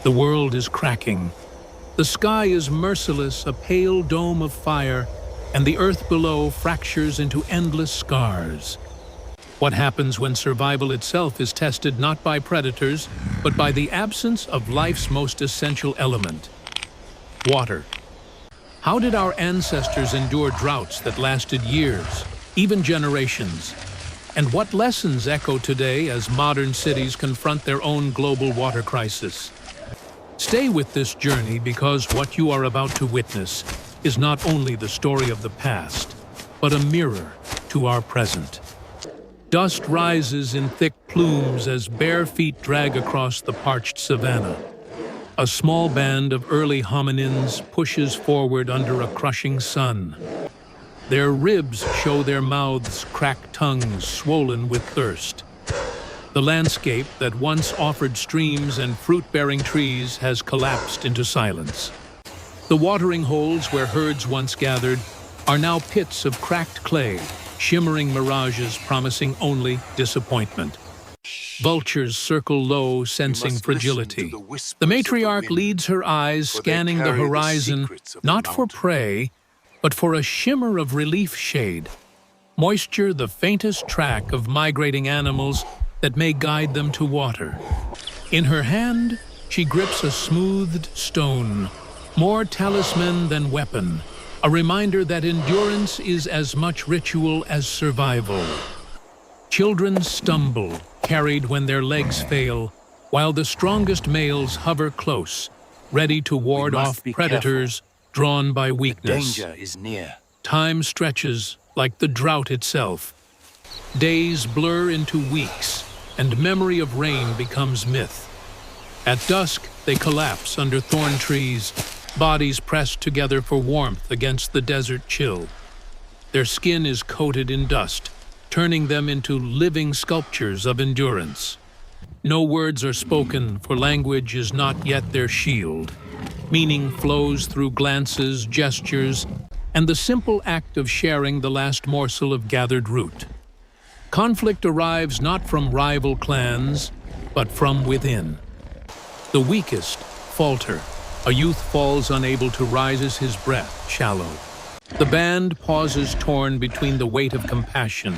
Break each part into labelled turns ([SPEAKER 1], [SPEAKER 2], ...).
[SPEAKER 1] The world is cracking. The sky is merciless, a pale dome of fire, and the earth below fractures into endless scars. What happens when survival itself is tested not by predators, but by the absence of life's most essential element: water. How did our ancestors endure droughts that lasted years, even generations? And what lessons echo today as modern cities confront their own global water crisis? Stay with this journey, because what you are about to witness is not only the story of the past, but a mirror to our present. Dust rises in thick plumes as bare feet drag across the parched savanna. A small band of early hominins pushes forward under a crushing sun. Their ribs show their mouths, cracked tongues swollen with thirst. The landscape that once offered streams and fruit-bearing trees has collapsed into silence. The watering holes where herds once gathered are now pits of cracked clay, shimmering mirages promising only disappointment. Vultures circle low, sensing fragility. The matriarch leads her eyes, scanning the horizon, not for prey, but for a shimmer of relief shade. Moisture, the faintest track of migrating animals that may guide them to water. In her hand, she grips a smoothed stone, more talisman than weapon, a reminder that endurance is as much ritual as survival. Children stumble, carried when their legs fail, while the strongest males hover close, ready to ward off predators drawn by weakness.
[SPEAKER 2] Danger is near.
[SPEAKER 1] Time stretches like the drought itself. Days blur into weeks, and memory of rain becomes myth. At dusk, they collapse under thorn trees, bodies pressed together for warmth against the desert chill. Their skin is coated in dust, turning them into living sculptures of endurance. No words are spoken, for language is not yet their shield. Meaning flows through glances, gestures, and the simple act of sharing the last morsel of gathered root. Conflict arrives not from rival clans, but from within. The weakest falter. A youth falls unable to rise, his breath shallow. The band pauses, torn between the weight of compassion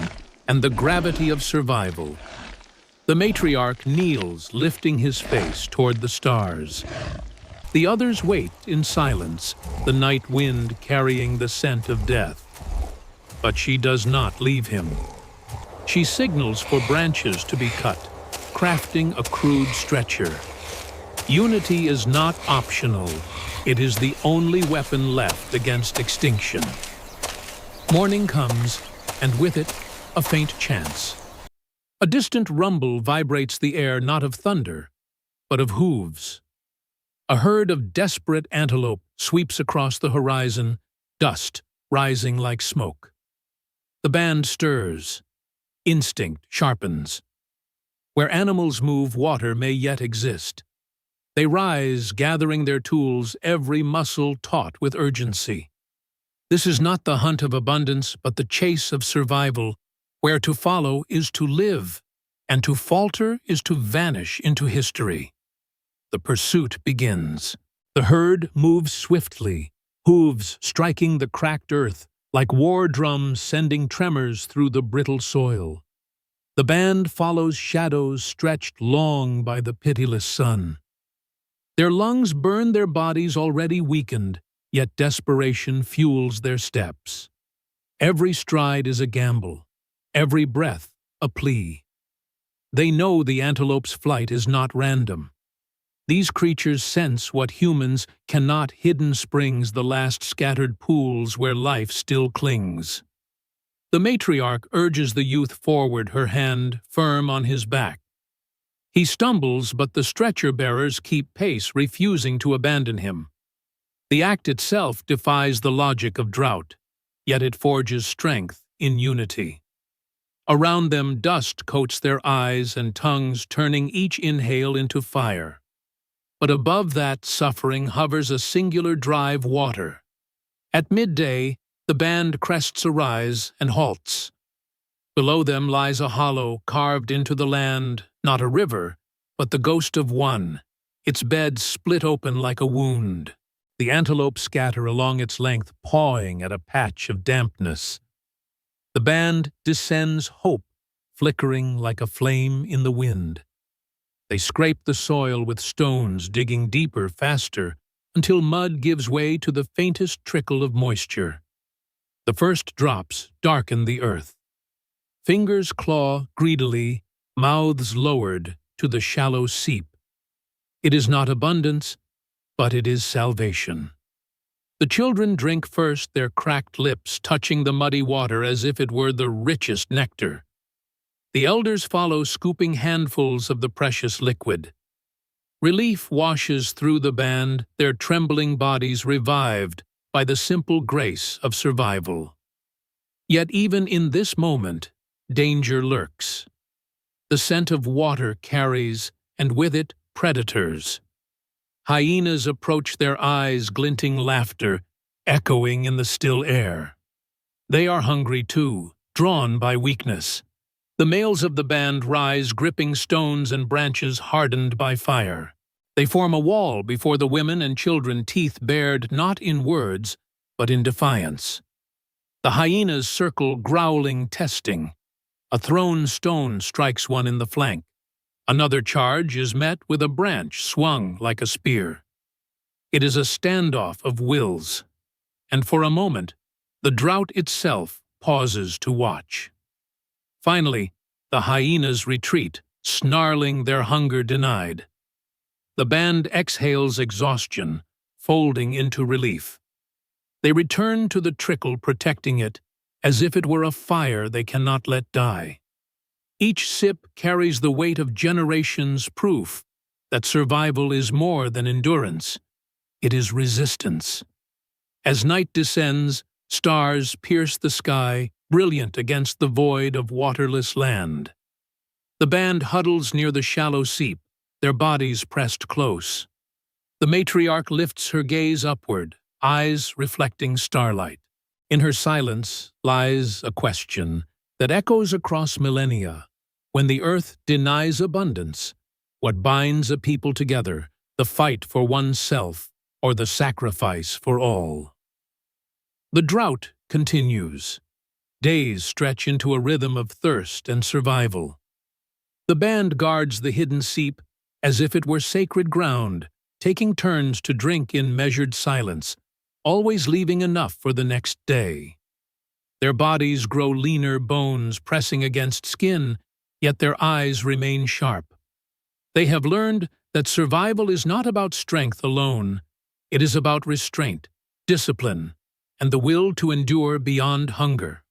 [SPEAKER 1] and the gravity of survival. The matriarch kneels, lifting his face toward the stars. The others wait in silence, the night wind carrying the scent of death. But she does not leave him. She signals for branches to be cut, crafting a crude stretcher. Unity is not optional. It is the only weapon left against extinction. Morning comes, and with it, a faint chance. A distant rumble vibrates the air, not of thunder, but of hooves. A herd of desperate antelope sweeps across the horizon, dust rising like smoke. The band stirs. Instinct sharpens. Where animals move, water may yet exist. They rise, gathering their tools, every muscle taut with urgency. This is not the hunt of abundance, but the chase of survival, where to follow is to live, and to falter is to vanish into history. The pursuit begins. The herd moves swiftly, hooves striking the cracked earth, like war drums sending tremors through the brittle soil. The band follows shadows stretched long by the pitiless sun. Their lungs burn their bodies already weakened, yet desperation fuels their steps. Every stride is a gamble, every breath a plea. They know the antelope's flight is not random. These creatures sense what humans cannot: hidden springs, the last scattered pools where life still clings. The matriarch urges the youth forward, her hand firm on his back. He stumbles, but the stretcher-bearers keep pace, refusing to abandon him. The act itself defies the logic of drought, yet it forges strength in unity. Around them, dust coats their eyes and tongues, turning each inhale into fire. But above that suffering hovers a singular drive: water. At midday, the band crests a rise and halts. Below them lies a hollow carved into the land, not a river, but the ghost of one, its bed split open like a wound. The antelope scatter along its length, pawing at a patch of dampness. The band descends hope, flickering like a flame in the wind. They scrape the soil with stones, digging deeper, faster, until mud gives way to the faintest trickle of moisture. The first drops darken the earth. Fingers claw greedily, mouths lowered to the shallow seep. It is not abundance, but it is salvation. The children drink first, their cracked lips touching the muddy water as if it were the richest nectar. The elders follow, scooping handfuls of the precious liquid. Relief washes through the band, their trembling bodies revived by the simple grace of survival. Yet even in this moment, danger lurks. The scent of water carries, and with it, predators. Hyenas approach, their eyes glinting, laughter echoing in the still air. They are hungry too, drawn by weakness. The males of the band rise, gripping stones and branches hardened by fire. They form a wall before the women and children, teeth bared not in words, but in defiance. The hyenas circle, growling, testing. A thrown stone strikes one in the flank. Another charge is met with a branch swung like a spear. It is a standoff of wills, and for a moment, the drought itself pauses to watch. Finally, the hyenas retreat, snarling, their hunger denied. The band exhales exhaustion, folding into relief. They return to the trickle, protecting it, as if it were a fire they cannot let die. Each sip carries the weight of generations, proof that survival is more than endurance. It is resistance. As night descends, stars pierce the sky, brilliant against the void of waterless land. The band huddles near the shallow seep, their bodies pressed close. The matriarch lifts her gaze upward, eyes reflecting starlight. In her silence lies a question that echoes across millennia. When the earth denies abundance, what binds a people together, the fight for oneself or the sacrifice for all? The drought continues. Days stretch into a rhythm of thirst and survival. The band guards the hidden seep as if it were sacred ground, taking turns to drink in measured silence, always leaving enough for the next day. Their bodies grow leaner, bones pressing against skin, yet their eyes remain sharp. They have learned that survival is not about strength alone. It is about restraint, discipline, and the will to endure beyond hunger.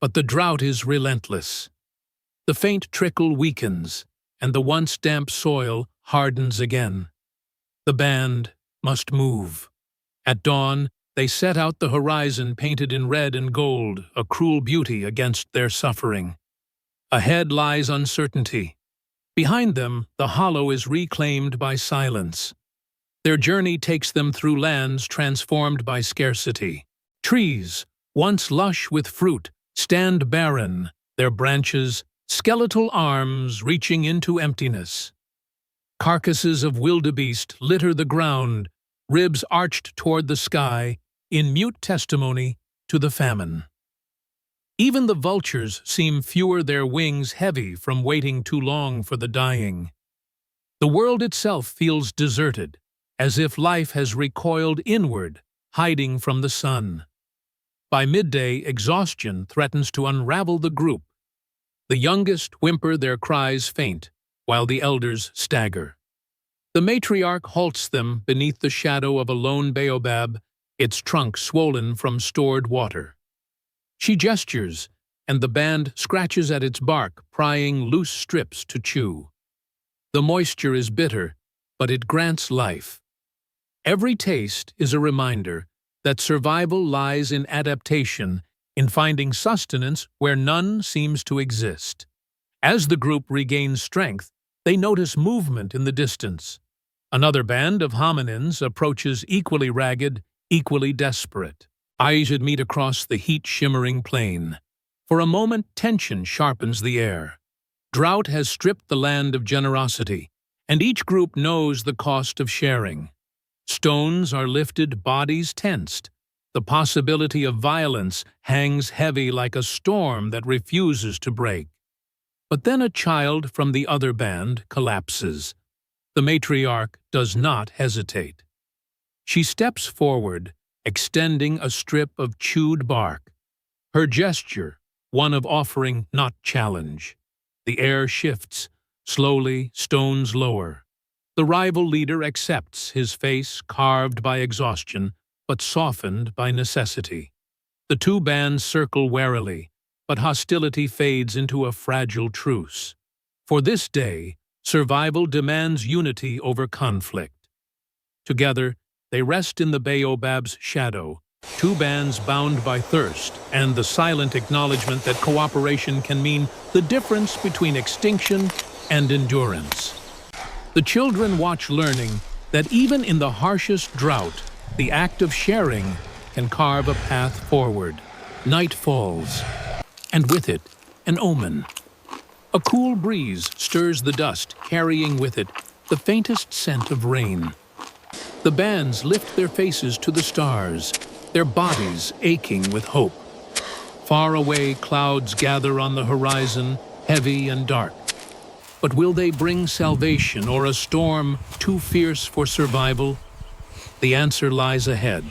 [SPEAKER 1] But the drought is relentless. The faint trickle weakens, and the once damp soil hardens again. The band must move. At dawn, they set out the horizon painted in red and gold, a cruel beauty against their suffering. Ahead lies uncertainty. Behind them, the hollow is reclaimed by silence. Their journey takes them through lands transformed by scarcity. Trees, once lush with fruit, stand barren, their branches, skeletal arms reaching into emptiness. Carcasses of wildebeest litter the ground, ribs arched toward the sky, in mute testimony to the famine. Even the vultures seem fewer, their wings heavy from waiting too long for the dying. The world itself feels deserted, as if life has recoiled inward, hiding from the sun. By midday, exhaustion threatens to unravel the group. The youngest whimper, their cries faint, while the elders stagger. The matriarch halts them beneath the shadow of a lone baobab, its trunk swollen from stored water. She gestures, and the band scratches at its bark, prying loose strips to chew. The moisture is bitter, but it grants life. Every taste is a reminder that survival lies in adaptation, in finding sustenance where none seems to exist. As the group regains strength, they notice movement in the distance. Another band of hominins approaches, equally ragged, equally desperate. Eyes meet across the heat-shimmering plain. For a moment, tension sharpens the air. Drought has stripped the land of generosity, And each group knows the cost of sharing. Stones are lifted, bodies tensed. The possibility of violence hangs heavy like a storm that refuses to break. But then a child from the other band collapses. The matriarch does not hesitate. She steps forward, extending a strip of chewed bark. Her gesture, one of offering, not challenge. The air shifts, slowly, stones lower. The rival leader accepts, his face carved by exhaustion, but softened by necessity. The two bands circle warily, but hostility fades into a fragile truce. For this day, survival demands unity over conflict. Together, they rest in the baobab's shadow, two bands bound by thirst and the silent acknowledgement that cooperation can mean the difference between extinction and endurance. The children watch, learning that even in the harshest drought, the act of sharing can carve a path forward. Night falls, and with it, an omen. A cool breeze stirs the dust, carrying with it the faintest scent of rain. The bands lift their faces to the stars, their bodies aching with hope. Far away, clouds gather on the horizon, heavy and dark. But will they bring salvation or a storm too fierce for survival? The answer lies ahead.